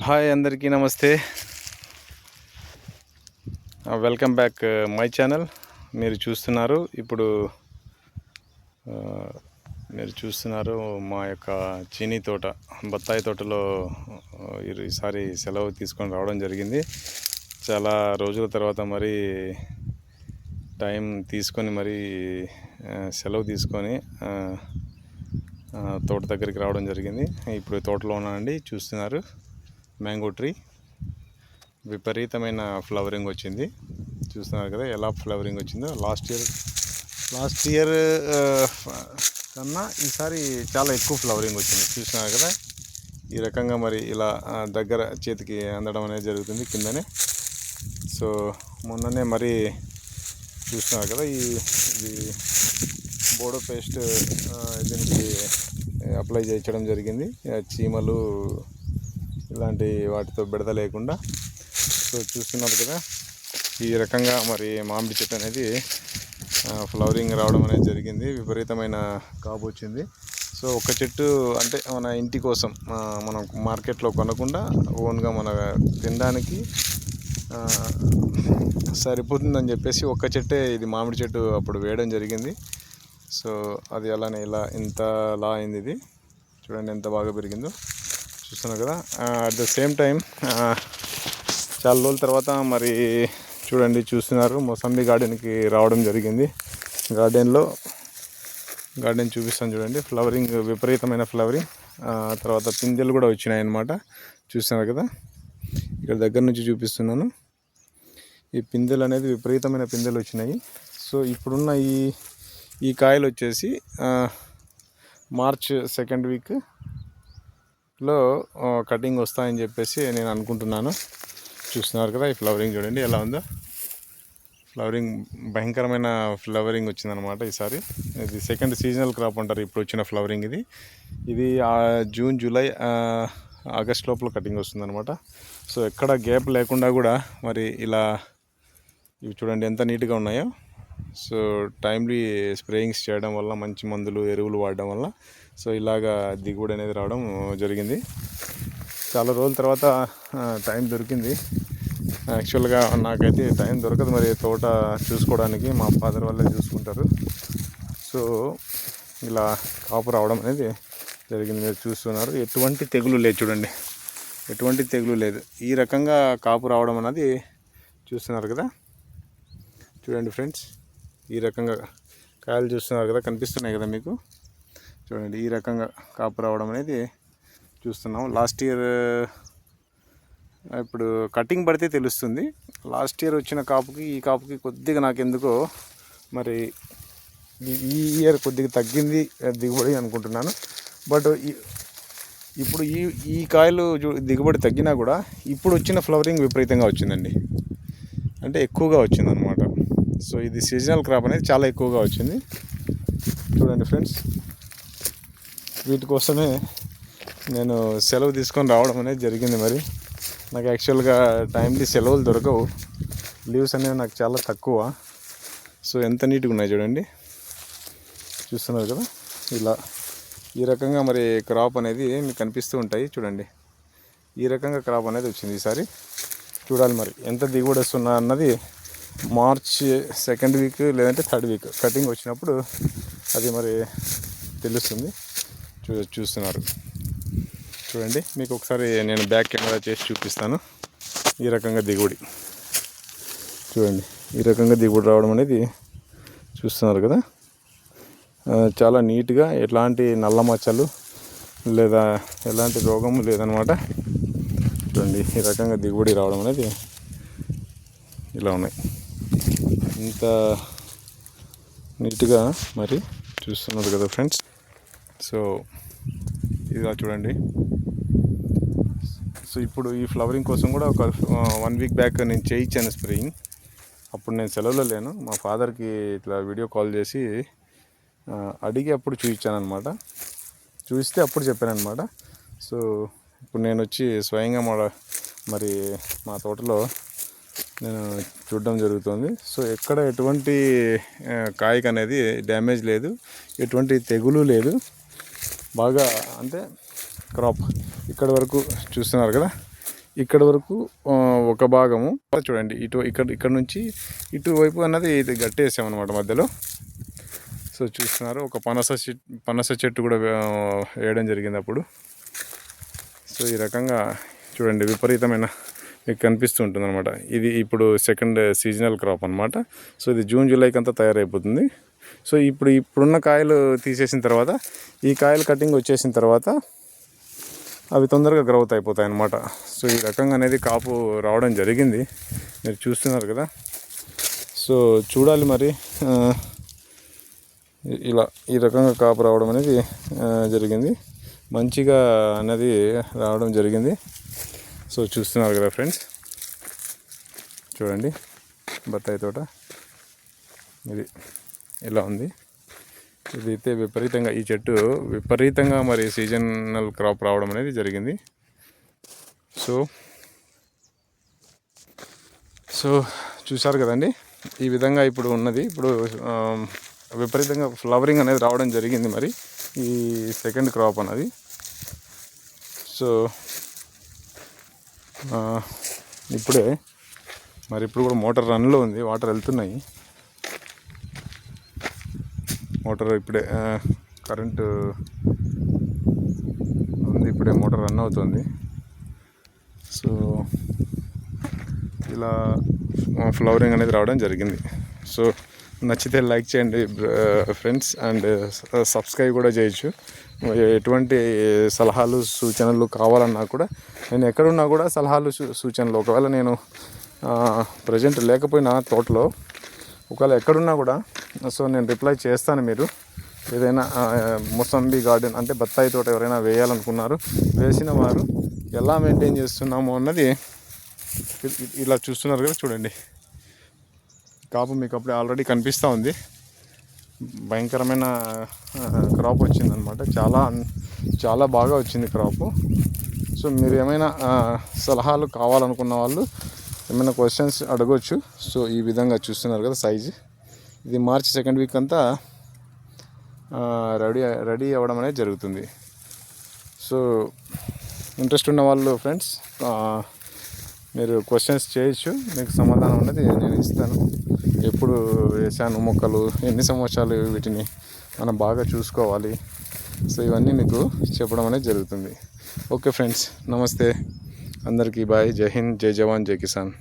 Hi అందరికీ నమస్తే. Welcome back my channel. మీరు చూస్తున్నారు మా యొక్క చీనీ తోట, బత్తాయి తోటలో ఈసారి సెలవు తీసుకొని రావడం జరిగింది. చాలా రోజుల తర్వాత మరి టైం తీసుకొని సెలవు తీసుకొని తోట దగ్గరికి రావడం జరిగింది. ఇప్పుడు తోటలో ఉన్నానండి, చూస్తున్నారు. మ్యాంగో ట్రీ విపరీతమైన ఫ్లవరింగ్ వచ్చింది. చూస్తున్నారు కదా ఎలా ఫ్లవరింగ్ వచ్చిందో. లాస్ట్ ఇయర్ కన్నా ఈసారి చాలా ఎక్కువ ఫ్లవరింగ్ వచ్చింది. చూస్తున్నారు కదా ఈ రకంగా మరి ఇలా దగ్గర చేతికి అందడం అనేది జరుగుతుంది కిందనే. సో మొన్ననే మరి చూస్తున్నారు కదా ఇది బోడో పేస్ట్ దీనికి అప్లై చేయించడం జరిగింది, చీమలు ఇలాంటి వాటితో బెడద లేకుండా. సో చూస్తున్నారు కదా ఈ రకంగా మరి మామిడి చెట్టు అనేది ఫ్లవరింగ్ రావడం అనేది జరిగింది. విపరీతమైన కాపు వచ్చింది. సో ఒక చెట్టు అంటే మన ఇంటి కోసం మనం మార్కెట్లో కొనకుండా ఓన్గా మన తినడానికి సరిపోతుందని చెప్పేసి ఒక్క చెట్టే ఇది మామిడి చెట్టు అప్పుడు వేయడం జరిగింది. సో అది అలానే ఇంతలా అయింది. ఇది చూడండి ఎంత బాగా పెరిగిందో. చూస్తున్నారు కదా. అట్ ద సేమ్ టైం చాలా రోజుల తర్వాత మరి చూస్తున్నారు మొసంబి గార్డెన్కి రావడం జరిగింది. గార్డెన్ చూపిస్తాను చూడండి. ఫ్లవరింగ్, విపరీతమైన ఫ్లవరింగ్. తర్వాత పిందెలు కూడా వచ్చినాయి అన్నమాట. చూస్తున్నారు కదా ఇక్కడ దగ్గర నుంచి చూపిస్తున్నాను. ఈ పిందెలు అనేది విపరీతమైన పిందెలు వచ్చినాయి. సో ఇప్పుడున్న ఈ కాయలు వచ్చేసి మార్చ్ 2nd వీక్లో కటింగ్ వస్తాయని చెప్పేసి నేను అనుకుంటున్నాను. చూస్తున్నారు కదా ఈ ఫ్లవరింగ్ చూడండి ఎలా ఉందో. ఫ్లవరింగ్ భయంకరమైన ఫ్లవరింగ్ వచ్చిందనమాట ఈసారి. ఇది సెకండ్ సీజనల్ క్రాప్ అంటారు ఇప్పుడు వచ్చిన ఫ్లవరింగ్. ఇది జూన్, జూలై, ఆగస్ట్ లోపల కటింగ్ వస్తుందన్నమాట. సో ఎక్కడ గ్యాప్ లేకుండా కూడా మరి ఇలా ఇవి చూడండి ఎంత నీట్గా ఉన్నాయో. సో టైమ్లీ స్ప్రేయింగ్స్ చేయడం వల్ల, మంచి మందులు, ఎరువులు వాడడం వల్ల సో ఇలాగా దిగుబడి అనేది రావడం జరిగింది. చాలా రోజుల తర్వాత టైం దొరికింది. యాక్చువల్గా నాకైతే టైం దొరకదు మరి తోట చూసుకోవడానికి, మా ఫాదర్ వాళ్ళే చూసుకుంటారు. సో ఇలా కాపు రావడం అనేది జరిగింది. మీరు చూస్తున్నారు ఎటువంటి తెగులు లేదు చూడండి, ఎటువంటి తెగులు లేదు. ఈ రకంగా కాపు రావడం అనేది చూస్తున్నారు కదా. చూడండి ఫ్రెండ్స్, ఈ రకంగా కాయలు చూస్తున్నారు కదా, కనిపిస్తున్నాయి కదా మీకు. చూడండి ఈ రకంగా కాపు రావడం అనేది చూస్తున్నాం. లాస్ట్ ఇయర్ ఇప్పుడు కటింగ్ పడితే తెలుస్తుంది. లాస్ట్ ఇయర్ వచ్చిన కాపుకి ఈ కాపుకి కొద్దిగా నాకెందుకో మరి ఈ ఇయర్ కొద్దిగా తగ్గింది దిగుబడి అనుకుంటున్నాను. బట్ ఇప్పుడు ఈ కాయలు దిగుబడి తగ్గినా కూడా ఇప్పుడు వచ్చిన ఫ్లవరింగ్ విపరీతంగా వచ్చిందండి, అంటే ఎక్కువగా వచ్చిందనమాట. సో ఇది సీజనల్ క్రాప్ అనేది చాలా ఎక్కువగా వచ్చింది. చూడండి ఫ్రెండ్స్, వీటి కోసమే నేను సెలవు తీసుకొని రావడం అనేది జరిగింది. మరి నాకు యాక్చువల్గా టైంకి సెలవులు దొరకవు, లీవ్స్ అనేవి నాకు చాలా తక్కువ. సో ఎంత నీట్గా ఉన్నాయి చూడండి, చూస్తున్నారు కదా. ఈ రకంగా మరి క్రాప్ అనేది మీకు కనిపిస్తూ ఉంటాయి చూడండి. ఈ రకంగా క్రాప్ అనేది వచ్చింది ఈసారి. చూడాలి మరి ఎంత దిగుబడి వస్తున్నా అన్నది మార్చ్ 2nd వీక్ లేదంటే 3rd వీక్ కటింగ్ వచ్చినప్పుడు అది మరి తెలుస్తుంది. చూస్తున్నారు చూడండి. మీకు ఒకసారి నేను బ్యాక్ కెమెరా చేసి చూపిస్తాను. ఈ రకంగా దిగుబడి చూడండి, ఈ రకంగా దిగుబడి రావడం అనేది చూస్తున్నారు కదా. చాలా నీట్గా, ఎలాంటి నల్ల మచ్చలు లేదా ఎలాంటి రోగము లేదనమాట. చూడండి ఈ రకంగా దిగుబడి రావడం అనేది ఇలా ఉన్నాయి. ఇంత నీట్గా మరి చూస్తున్నారు కదా ఫ్రెండ్స్. సో ఇలా చూడండి. సో ఇప్పుడు ఈ ఫ్లవరింగ్ కోసం కూడా ఒక 1 వీక్ బ్యాక్ నేను చేయించాను స్ప్రేయింగ్. అప్పుడు నేను సెలవులో లేను. మా ఫాదర్కి ఇట్లా వీడియో కాల్ చేసి అడిగి అప్పుడు చూపించాను అనమాట. చూపిస్తే అప్పుడు చెప్పాను అనమాట. సో ఇప్పుడు నేను వచ్చి స్వయంగా మరి మా తోటలో నేను చూడడం జరుగుతుంది. సో ఎక్కడ ఎటువంటి కాయకు అనేది డ్యామేజ్ లేదు, ఎటువంటి తెగులు లేదు. బాగా అంటే క్రాప్ ఇక్కడ వరకు చూస్తున్నారు కదా, ఇక్కడ వరకు ఒక భాగము చూడండి, ఇక్కడ నుంచి ఇటువైపు అన్నది ఇది గట్టేసామన్నమాట మధ్యలో. సో చూస్తున్నారు, ఒక పనస చెట్టు కూడా వేయడం జరిగింది అప్పుడు. సో ఈ రకంగా చూడండి, విపరీతమైన మీకు కనిపిస్తూ ఉంటుంది అనమాట. ఇది ఇప్పుడు సెకండ్ సీజనల్ క్రాప్ అనమాట. సో ఇది జూన్ జూలైకి అంతా తయారైపోతుంది. సో ఇప్పుడున్న కాయలు తీసేసిన తర్వాత, ఈ కాయలు కటింగ్ వచ్చేసిన తర్వాత అవి తొందరగా గ్రోత్ అయిపోతాయి అన్నమాట. సో ఈ రకంగా అనేది కాపు రావడం జరిగింది, మీరు చూస్తున్నారు కదా. సో చూడాలి మరి, ఇలా ఈ రకంగా కాపు రావడం అనేది జరిగింది, మంచిగా అనేది రావడం జరిగింది. సో చూస్తున్నారు కదా ఫ్రెండ్స్, చూడండి బత్తాయి తోట ఇది ఇలా ఉంది. ఇదైతే విపరీతంగా, ఈ చెట్టు విపరీతంగా మరి సీజనల్ క్రాప్ రావడం అనేది జరిగింది. సో చూసారు కదండి, ఈ విధంగా ఇప్పుడు ఉన్నది. ఇప్పుడు విపరీతంగా ఫ్లవరింగ్ అనేది రావడం జరిగింది మరి ఈ సెకండ్ క్రాప్ అన్నది. సో ఇప్పుడు కూడా మోటార్ రన్లో ఉంది, వాటర్ వెళ్తున్నాయి. మోటార్ ఇప్పుడే కరెంటు ఉంది, ఇప్పుడే మోటార్ రన్ అవుతుంది. సో ఇలా ఫ్లవరింగ్ అనేది రావడం జరిగింది. సో నచ్చితే లైక్ చేయండి ఫ్రెండ్స్, అండ్ సబ్స్క్రైబ్ కూడా చేయొచ్చు. ఎటువంటి సలహాలు సూచనలు కావాలన్నా కూడా, నేను ఎక్కడున్నా కూడా సలహాలు సూచనలు, ఒకవేళ నేను ప్రజెంట్ లేకపోయినా తోటలో, ఒకవేళ ఎక్కడున్నా కూడా సో నేను రిప్లై చేస్తాను. మీరు ఏదైనా మొసంబి గార్డెన్ అంటే బత్తాయి తోట ఎవరైనా వేయాలనుకున్నారు, వేసిన వారు ఎలా మెయింటైన్ చేస్తున్నాము అన్నది ఇలా చూస్తున్నారు కదా, చూడండి కాపు మీకు అప్పుడే ఆల్రెడీ కనిపిస్తూ ఉంది. భయంకరమైన క్రాప్ వచ్చిందనమాట, చాలా బాగా వచ్చింది క్రాపు. సో మీరు ఏమైనా సలహాలు కావాలనుకున్న వాళ్ళు ఏమైనా క్వశ్చన్స్ అడగవచ్చు. సో ఈ విధంగా చూస్తున్నారు కదా సైజు, ఇది మార్చి సెకండ్ వీక్ అంతా రెడీ అవ్వడం అనేది జరుగుతుంది. సో ఇంట్రెస్ట్ ఉన్న వాళ్ళు ఫ్రెండ్స్ మీరు క్వశ్చన్స్ చేయొచ్చు, మీకు సమాధానం అనేది నేను ఇస్తాను. ఎప్పుడు వేసాను మొక్కలు, ఎన్ని సంవత్సరాలు వీటిని మనం బాగా చూసుకోవాలి, సో ఇవన్నీ మీకు చెప్పడం అనేది జరుగుతుంది. ఓకే ఫ్రెండ్స్, నమస్తే అందరికీ, బాయ్, జై హింద్, జై జవాన్, జై కిసాన్.